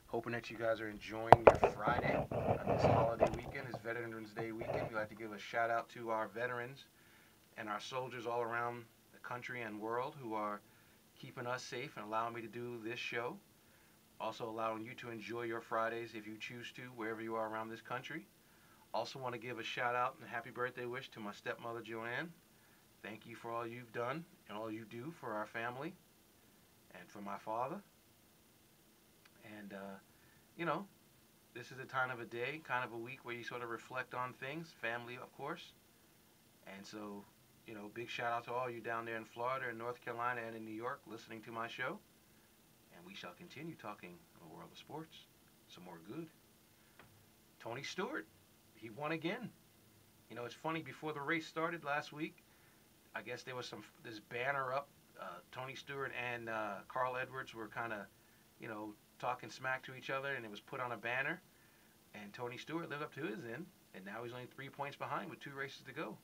Hoping that you guys are enjoying your Friday on this holiday weekend, this Veterans Day weekend. We'd like to give a shout out to our veterans and our soldiers all around the country and world who are keeping us safe and allowing me to do this show. Also allowing you to enjoy your Fridays if you choose to, wherever you are around this country. Also want to give a shout out and a happy birthday wish to my stepmother Joanne. Thank you for all you've done and all you do for our family and for my father. And you know, this is a time of a day, kind of a week where you sort of reflect on things, family, of course. And so, big shout out to all you down there in Florida and North Carolina and in New York listening to my show. And we shall continue talking the world of sports. Some more good. Tony Stewart, he won again. It's funny, before the race started last week, I guess there was this banner up. Tony Stewart and Carl Edwards were kind of, talking smack to each other, and it was put on a banner. And Tony Stewart lived up to his end, and now he's only 3 points behind with 2 races to go.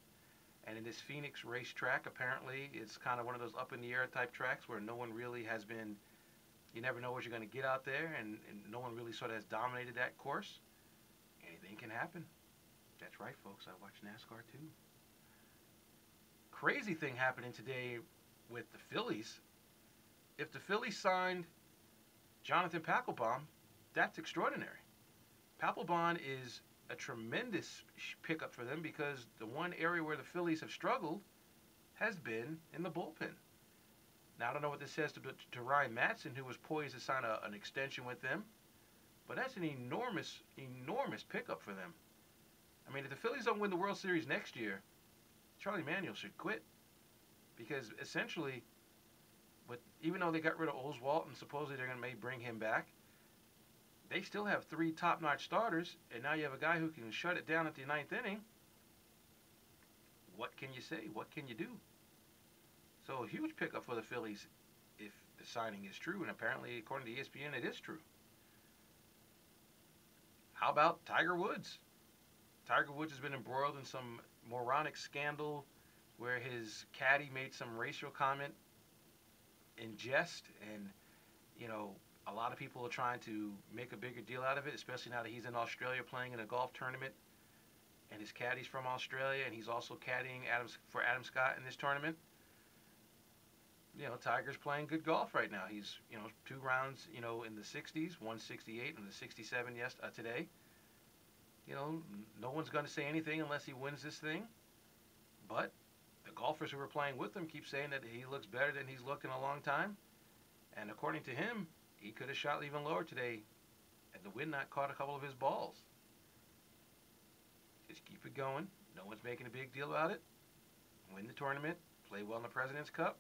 And in this Phoenix racetrack, apparently, it's kind of one of those up in the air type tracks where no one really has been. You never know what you're going to get out there, and no one really sort of has dominated that course. Anything can happen. That's right, folks. I watch NASCAR too. Crazy thing happening today with the Phillies. If the Phillies signed Jonathan Papelbon, that's extraordinary. Papelbon is a tremendous pickup for them because the one area where the Phillies have struggled has been in the bullpen. Now, I don't know what this says to Ryan Matson, who was poised to sign an extension with them, but that's an enormous, enormous pickup for them. I mean, if the Phillies don't win the World Series next year, Charlie Manuel should quit because essentially, but even though they got rid of Oswalt and supposedly they're going to may bring him back, they still have 3 top-notch starters, and now you have a guy who can shut it down at the 9th inning. What can you say? What can you do? So a huge pickup for the Phillies if the signing is true, and apparently, according to ESPN, it is true. How about Tiger Woods? Tiger Woods has been embroiled in some moronic scandal where his caddy made some racial comment in jest, and a lot of people are trying to make a bigger deal out of it, especially now that he's in Australia playing in a golf tournament, and his caddy's from Australia, and he's also caddying for Adam Scott in this tournament. Tiger's playing good golf right now. He's 2 rounds in the 60s, 168 and the 67 today. No one's going to say anything unless he wins this thing, but the golfers who are playing with him keep saying that he looks better than he's looked in a long time. And according to him, he could have shot even lower today had the wind not caught a couple of his balls. Just keep it going. No one's making a big deal about it. Win the tournament. Play well in the President's Cup.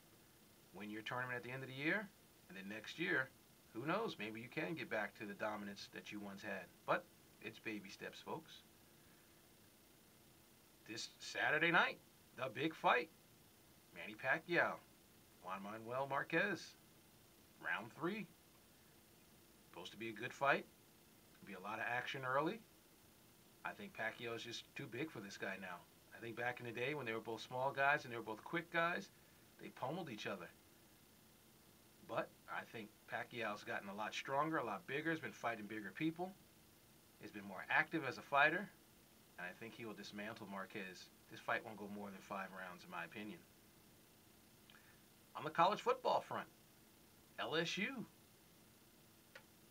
Win your tournament at the end of the year. And then next year, who knows, maybe you can get back to the dominance that you once had. But it's baby steps, folks. This Saturday night, the big fight. Manny Pacquiao, Juan Manuel Marquez. Round 3. Supposed to be a good fight. Be a lot of action early. I think Pacquiao is just too big for this guy now. I think back in the day when they were both small guys and they were both quick guys, they pummeled each other. But I think Pacquiao's gotten a lot stronger, a lot bigger, has been fighting bigger people. He's been more active as a fighter, and I think he will dismantle Marquez. This fight won't go more than 5 rounds, in my opinion. On the college football front, LSU,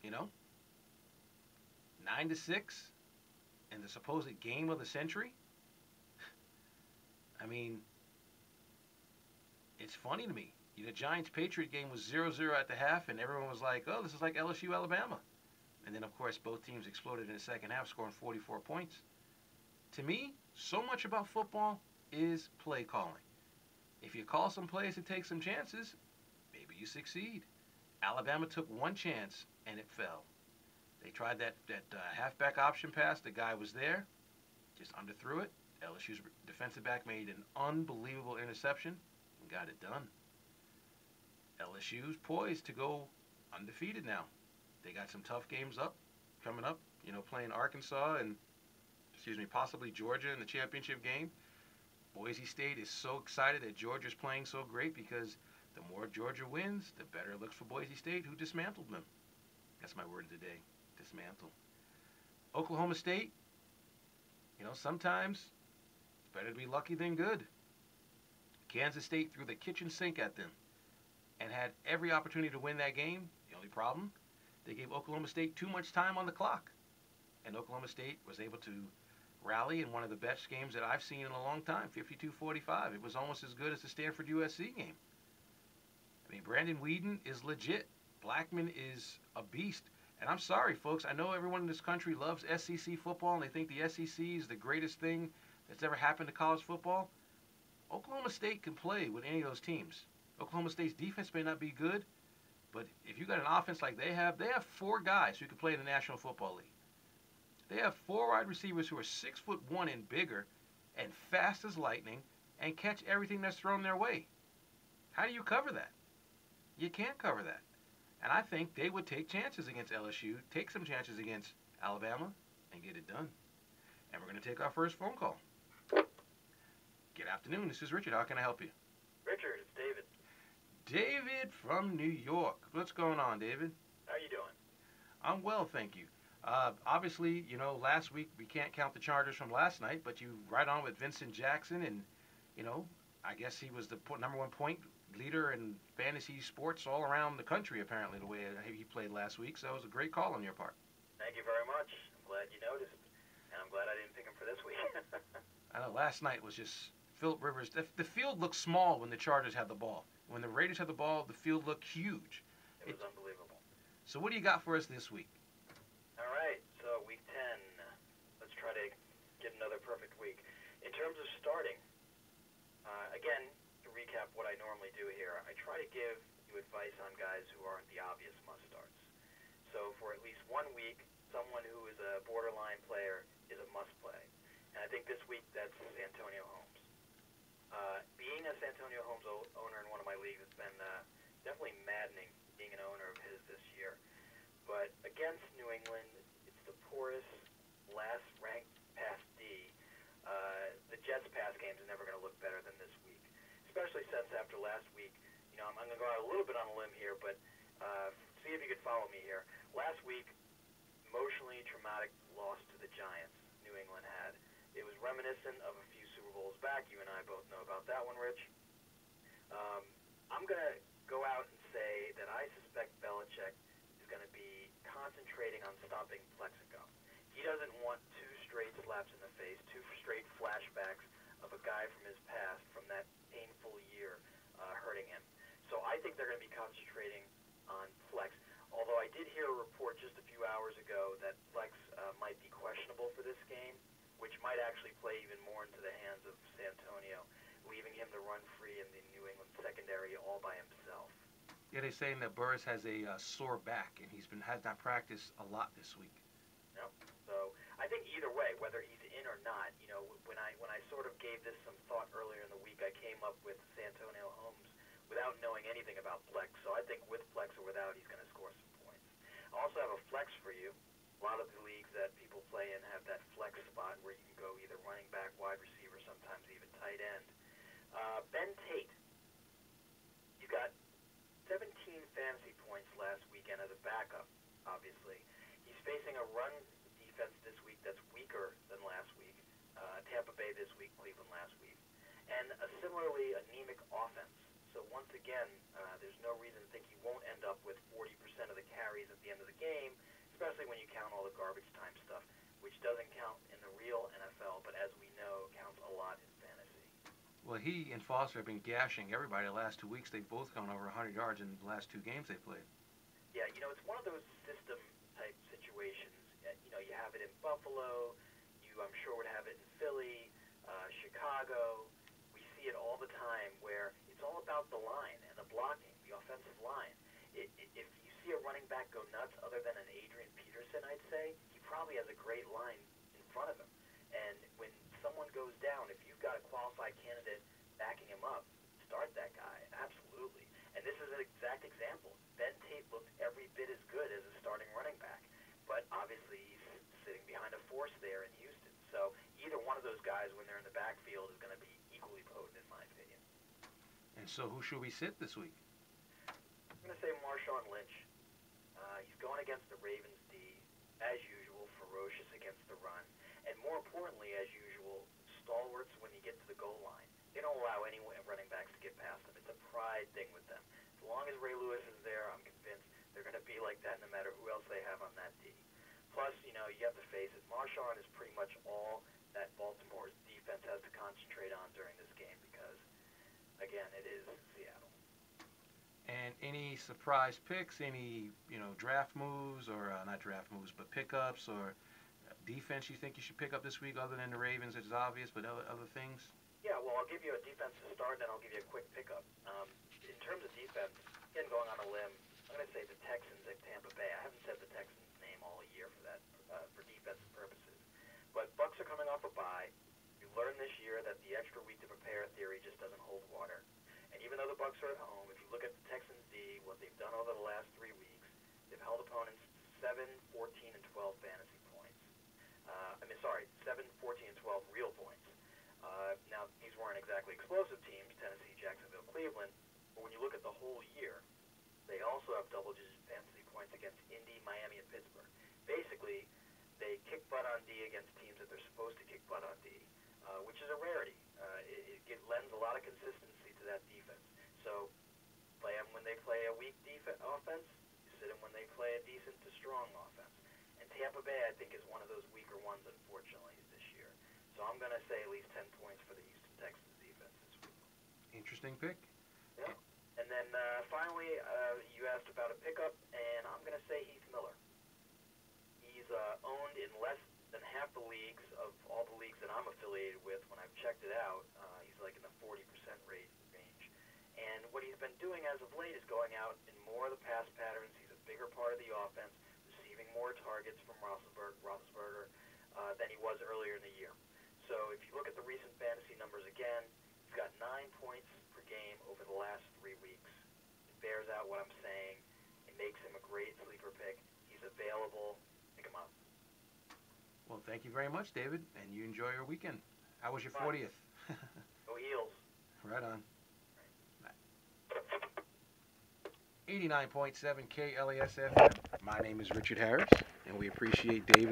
9-6 in the supposed game of the century. I mean, it's funny to me. The Giants-Patriot game was 0-0 at the half, and everyone was like, oh, this is like LSU-Alabama. And then, of course, both teams exploded in the second half, scoring 44 points. To me, so much about football is play calling. If you call some plays and take some chances, maybe you succeed. Alabama took 1 chance, and it fell. They tried that halfback option pass. The guy was there, just underthrew it. LSU's defensive back made an unbelievable interception and got it done. LSU's poised to go undefeated now. They got some tough games coming up, playing Arkansas and, possibly Georgia in the championship game. Boise State is so excited that Georgia's playing so great because the more Georgia wins, the better it looks for Boise State, who dismantled them. That's my word of the day. dismantled. Oklahoma State, sometimes it's better to be lucky than good. Kansas State threw the kitchen sink at them and had every opportunity to win that game. The only problem, they gave Oklahoma State too much time on the clock. And Oklahoma State was able to rally in one of the best games that I've seen in a long time, 52-45. It was almost as good as the Stanford USC game. I mean, Brandon Weeden is legit. Blackman is a beast. And I'm sorry, folks. I know everyone in this country loves SEC football, and they think the SEC is the greatest thing that's ever happened to college football. Oklahoma State can play with any of those teams. Oklahoma State's defense may not be good, but if you got an offense like they have 4 guys who can play in the National Football League. They have 4 wide receivers who are 6'1" and bigger and fast as lightning and catch everything that's thrown their way. How do you cover that? You can't cover that. And I think they would take chances against LSU, take some chances against Alabama, and get it done. And we're going to take our first phone call. Good afternoon. This is Richard. How can I help you? Richard, it's David. David from New York. What's going on, David? How are you doing? I'm well, thank you. Obviously, last week we can't count the Chargers from last night, but you right on with Vincent Jackson, and, I guess he was the number 1 point leader in fantasy sports all around the country, apparently, the way he played last week. So it was a great call on your part. Thank you very much. I'm glad you noticed, and I'm glad I didn't pick him for this week. I know last night was just Phillip Rivers. The field looked small when the Chargers had the ball. When the Raiders had the ball, the field looked huge. It was unbelievable. So what do you got for us this week? All right, so week 10. Let's try to get another perfect week. In terms of starting, again, to recap what I normally do here, I try to give you advice on guys who aren't the obvious must-starts. So for at least 1 week, someone who is a borderline player is a must-play. And I think this week that's Santonio Holmes. Being a Santonio Holmes owner in one of my leagues, it's been definitely maddening being an owner of his this year. But against New England, it's the poorest, last-ranked pass D. The Jets' pass games are never going to look better than this week, especially since after last week, I'm going to go out a little bit on a limb here, but see if you could follow me here. Last week, emotionally traumatic loss to the Giants New England had. It was reminiscent of a few Super Bowls back. You and I both know about that one, Rich. I'm going to go out and say that I suspect Belichick is going to be concentrating on stopping Plexico. He doesn't want 2 straight slaps in the face, 2 straight flashbacks of a guy from his past, from that painful year, hurting him. So I think they're going to be concentrating on Flex. Although I did hear a report just a few hours ago that Flex might be questionable for this game, which might actually play even more into the hands of Santonio, leaving him to run free in the New England secondary all by himself. Yeah, they're saying that Burris has a sore back, and has not practiced a lot this week. Yep. So I think either way, whether he's in or not, when I sort of gave this some thought earlier in the week, I came up with Santonio Holmes without knowing anything about Flex. So I think with Flex or without, he's going to score some points. I also have a Flex for you. A lot of the leagues that people play in have that Flex spot where you can go either running back, wide receiver, sometimes even tight end. Ben Tate, you got 17 fantasy points last weekend as a backup, obviously. He's facing a run defense this week that's weaker than last week. Tampa Bay this week, Cleveland last week. And a similarly anemic offense. So once again, there's no reason to think he won't end up with 40% of the carries at the end of the game, especially when you count all the garbage time stuff, which doesn't count in the real NFL, but as we know, counts a lot in fantasy. Well, he and Foster have been gashing everybody the last 2 weeks. They've both gone over 100 yards in the last 2 games they played. Yeah, it's one of those system-type situations. You have it in Buffalo. I'm sure, would have it in Philly, Chicago. We see it all the time where it's all about the line and the blocking, the offensive line. If you see a running back go nuts other than an Adrian Peterson, I'd say, he probably has a great line in front of him. And when someone goes down, if you've got a qualified candidate backing him up, start that guy, absolutely. And this is an exact example. Ben Tate looked every bit as good as a starting running back, but obviously he's sitting behind a force there in Houston. So either one of those guys, when they're in the backfield, is going to be equally potent, in my opinion. And so who should we sit this week? I'm going to say Marshawn Lynch. He's going against the Ravens D. as usual, ferocious against the run, and more importantly, as usual, stalwarts when you get to the goal line. They don't allow any running backs to get past them. It's a pride thing with them. As long as Ray Lewis is there, I'm convinced they're going to be like that no matter who else they have on that D. Plus, you have to face it. Marshawn is pretty much all that Baltimore's defense has to concentrate on during this game because, again, it is Seattle. And any surprise picks, any draft moves, or not draft moves, but pickups or defense you think you should pick up this week, other than the Ravens? It's obvious, but other things. Yeah, well, I'll give you a defensive start, and then I'll give you a quick pickup. In terms of defense, again, going on a limb, I'm going to say the Texans at Tampa Bay. I haven't said the Texans' name all year for defensive purposes. But Bucks are coming off a bye. We learned this year that the extra week to prepare theory just doesn't hold water. And even though the Bucks are at home, if you look at the Texans' D, what they've done over the last 3 weeks, they've held opponents 7, 14, and 12 fantasy points. 7, 14, and 12 real points. Now, these weren't exactly explosive teams, Tennessee, Jacksonville, Cleveland, but when you look at the whole year, they also have double-digit fantasy points against Indy, Miami, and Pittsburgh. Basically, they kick butt on D against teams that they're supposed to kick butt on D, which is a rarity. It lends a lot of consistency to that defense. So, play them when they play a weak offense, you sit them when they play a decent to strong offense. And Tampa Bay, I think, is one of those weaker ones, unfortunately, this year. So I'm going to say at least 10 points for the Houston Texans defense this week. Interesting pick. Yeah. And then finally, you asked about a pickup, and I'm going to say Heath Miller. He's owned in less than half the leagues of all the leagues that I'm affiliated with. When I've checked it out, he's like in the 40% range. And what he's been doing as of late is going out in more of the pass patterns. He's a bigger part of the offense, receiving more targets from Roethlisberger than he was earlier in the year. So if you look at the recent fantasy numbers again, he's got 9 points per game over the last 3 weeks. It bears out what I'm saying. It makes him a great sleeper pick. He's available. Pick him up. Well, thank you very much, David, and you enjoy your weekend. How was your 40th? Go Eels. Right on. 89.7 KLASFM. My name is Richard Harris, and we appreciate David.